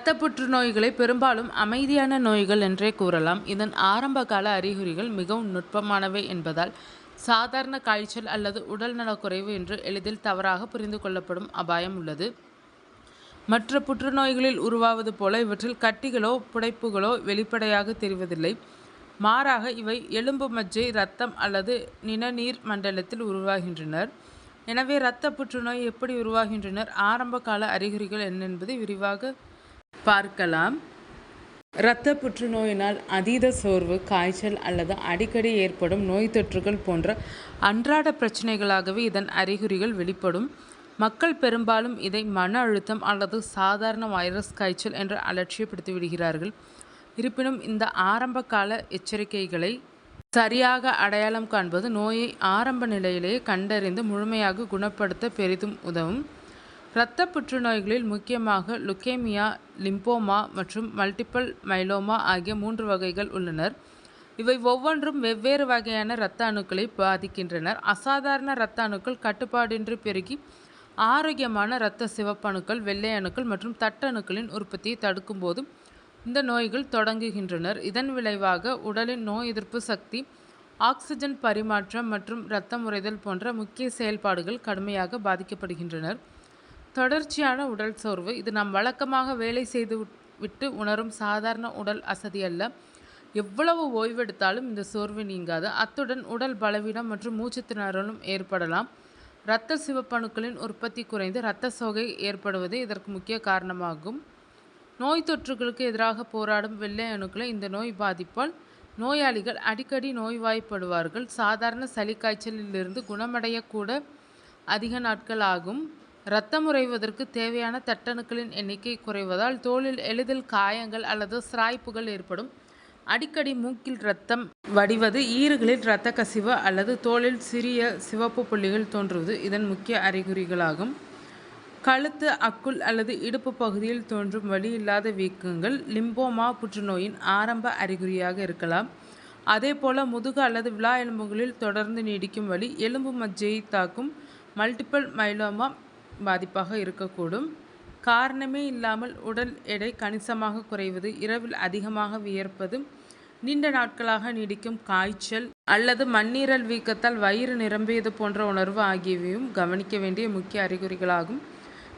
இரத்த புற்றுநோய்களை பெரும்பாலும் அமைதியான நோய்கள் என்றே கூறலாம். இதன் ஆரம்பகால அறிகுறிகள் மிகவும் நுட்பமானவை என்பதால் சாதாரண காய்ச்சல் அல்லது உடல் நலக்குறைவு என்று எளிதில் தவறாக புரிந்து கொள்ளப்படும் அபாயம் உள்ளது. மற்ற புற்றுநோய்களில் உருவாவது போல இவற்றில் கட்டிகளோ புடைப்புகளோ வெளிப்படையாக தெரிவதில்லை. மாறாக இவை எலும்பு, மஜ்ஜை, இரத்தம் அல்லது நிணநீர் மண்டலத்தில் உருவாகின்றனர். எனவே இரத்த புற்றுநோய் எப்படி உருவாகின்றனர், ஆரம்ப கால அறிகுறிகள் என்ன என்பதை விரிவாக பார்க்கலாம். இரத்த புற்றுநோயினால் அதீத சோர்வு, காய்ச்சல் அல்லது அடிக்கடி ஏற்படும் நோய் தொற்றுகள் போன்ற அன்றாட பிரச்சனைகளாகவே இதன் அறிகுறிகள் வெளிப்படும். மக்கள் பெரும்பாலும் இதை மன அழுத்தம் அல்லது சாதாரண வைரஸ் காய்ச்சல் என்று அலட்சியப்படுத்தி விடுகிறார்கள். இருப்பினும் இந்த ஆரம்ப கால எச்சரிக்கைகளை சரியாக அடையாளம் காண்பது நோயை ஆரம்ப நிலையிலேயே கண்டறிந்து முழுமையாக குணப்படுத்த பெரிதும் உதவும். இரத்த புற்றுநோய்களில் முக்கியமாக லுகேமியா, லிம்போமா மற்றும் மல்டிபிள் மைலோமா ஆகிய 3 வகைகள் உள்ளனர். இவை ஒவ்வொன்றும் வெவ்வேறு வகையான இரத்த அணுக்களை பாதிக்கின்றனர். அசாதாரண இரத்த அணுக்கள் கட்டுப்பாடின்றி பெருகி ஆரோக்கியமான இரத்த சிவப்பணுக்கள், வெள்ளை அணுக்கள் மற்றும் தட்டணுக்களின் உற்பத்தியை தடுக்கும் போது இந்த நோய்கள் தொடங்குகின்றனர். இதன் விளைவாக உடலின் நோய் எதிர்ப்பு சக்தி, ஆக்சிஜன் பரிமாற்றம் மற்றும் இரத்தம் உறைதல் போன்ற முக்கிய செயல்பாடுகள் கடுமையாக பாதிக்கப்படுகின்றனர். தொடர்ச்சியான உடல் சோர்வு இது நாம் வழக்கமாக வேலை செய்து விட்டு உணரும் சாதாரண உடல் அசதி அல்ல. எவ்வளவு ஓய்வெடுத்தாலும் இந்த சோர்வு நீங்காது. அத்துடன் உடல் பலவீனம் மற்றும் மூச்சு திணறலும் ஏற்படலாம். இரத்த சிவப்பணுக்களின் உற்பத்தி குறைந்து இரத்த சோகை ஏற்படுவதே இதற்கு முக்கிய காரணமாகும். நோய் தொற்றுகளுக்கு எதிராக போராடும் வெள்ளை அணுக்களை இந்த நோய் பாதிப்பால் நோயாளிகள் அடிக்கடி நோய்வாய்ப்படுவார்கள். சாதாரண சளி காய்ச்சலிலிருந்து குணமடைய கூட அதிக நாட்கள் ஆகும். இரத்தம் உறைவதற்கு தேவையான தட்டணுக்களின் எண்ணிக்கை குறைவதால் தோலில் எளிதில் காயங்கள் அல்லது சிராய்ப்புகள் ஏற்படும். அடிக்கடி மூக்கில் இரத்தம் வடிவது, ஈறுகளில் இரத்த கசிவு அல்லது தோலில் சிறிய சிவப்பு புள்ளிகள் தோன்றுவது இதன் முக்கிய அறிகுறிகளாகும். கழுத்து, அக்குள் அல்லது இடுப்பு பகுதியில் தோன்றும் வலி இல்லாத வீக்கங்கள் லிம்போமா புற்றுநோயின் ஆரம்ப அறிகுறியாக இருக்கலாம். அதேபோல முதுகு அல்லது விலா எலும்புகளில் தொடர்ந்து நீடிக்கும் வலி எலும்பு மஜ்ஜையை தாக்கும் மல்டிபிள் மைலோமா பாதிப்பாக இருக்கக்கூடும். காரணமே இல்லாமல் உடல் எடை கணிசமாக குறைவது, இரவில் அதிகமாக வியர்ப்பது, நீண்ட நாட்களாக நீடிக்கும் காய்ச்சல் அல்லது மண்ணீரல் வீக்கத்தால் வயிறு நிரம்பியது போன்ற உணர்வு ஆகியவையும் கவனிக்க வேண்டிய முக்கிய அறிகுறிகளாகும்.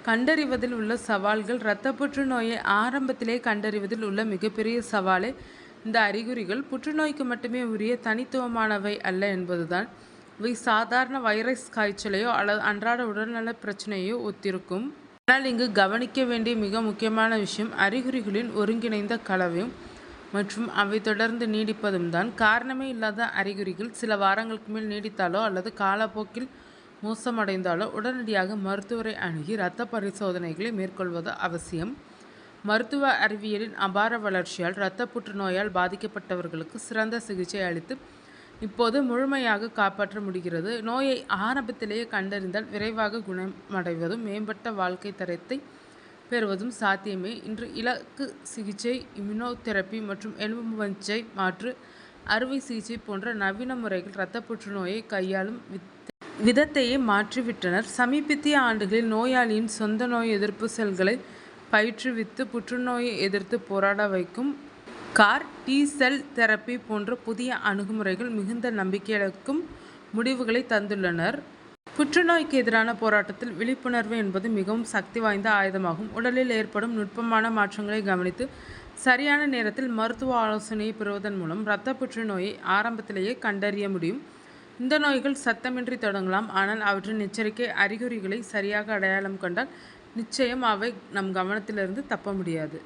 கண்டறிவதில் உள்ள சவால்கள் இரத்த புற்றுநோயை ஆரம்பத்திலே கண்டறிவதில் உள்ள மிகப்பெரிய சவாலே இந்த அறிகுறிகள் புற்றுநோய்க்கு மட்டுமே உரிய தனித்துவமானவை அல்ல என்பதுதான். இவை சாதாரண வைரஸ் காய்ச்சலையோ அல்லது அன்றாட உடல்நல பிரச்சனையோ ஒத்திருக்கும். ஆனால் இங்கு கவனிக்க வேண்டிய மிக முக்கியமான விஷயம் அறிகுறிகளின் ஒருங்கிணைந்த கலவையும் மற்றும் அவை தொடர்ந்து நீடிப்பதும் தான். காரணமே இல்லாத அறிகுறிகள் சில வாரங்களுக்கு மேல் நீடித்தாலோ அல்லது காலப்போக்கில் மோசமடைந்தாலோ உடனடியாக மருத்துவரை அணுகி இரத்த பரிசோதனைகளை மேற்கொள்வது அவசியம். மருத்துவ அறிவியலின் அபார வளர்ச்சியால் இரத்த புற்றுநோயால் பாதிக்கப்பட்டவர்களுக்கு சிறந்த சிகிச்சை அளித்து இப்போது முழுமையாக காப்பாற்ற முடிகிறது. நோயை ஆரம்பத்திலேயே கண்டறிந்தால் விரைவாக குணமடைவதும் மேம்பட்ட வாழ்க்கை தரத்தை பெறுவதும் சாத்தியமே. இன்று இலக்கு சிகிச்சை, இம்யூனோதெரப்பி மற்றும் எலும்பு மஜ்ஜை மாற்று அறுவை சிகிச்சை போன்ற நவீன முறைகள் இரத்த புற்றுநோயை கையாளும் விதத்தையே மாற்றிவிட்டனர். சமீபத்திய ஆண்டுகளில் நோயாளியின் சொந்த நோய் எதிர்ப்பு செல்களை பயிற்றுவித்து புற்றுநோயை எதிர்த்து போராட வைக்கும் கார் டி செல் தெரப்பி போன்ற புதிய அணுகுமுறைகள் மிகுந்த நம்பிக்கையளிக்கும் முடிவுகளை தந்துள்ளனர். புற்றுநோய்க்கு எதிரான போராட்டத்தில் விழிப்புணர்வு என்பது மிகவும் சக்தி வாய்ந்த ஆயுதமாகும். உடலில் ஏற்படும் நுட்பமான மாற்றங்களை கவனித்து சரியான நேரத்தில் மருத்துவ ஆலோசனையை பெறுவதன் மூலம் இரத்த புற்றுநோயை ஆரம்பத்திலேயே கண்டறிய முடியும். இந்த நோய்கள் சத்தமின்றி தொடங்கலாம், ஆனால் அவற்றின் எச்சரிக்கை அறிகுறிகளை சரியாக அடையாளம் கண்டால் நிச்சயம் அவை நம் கவனத்திலிருந்து தப்ப முடியாது.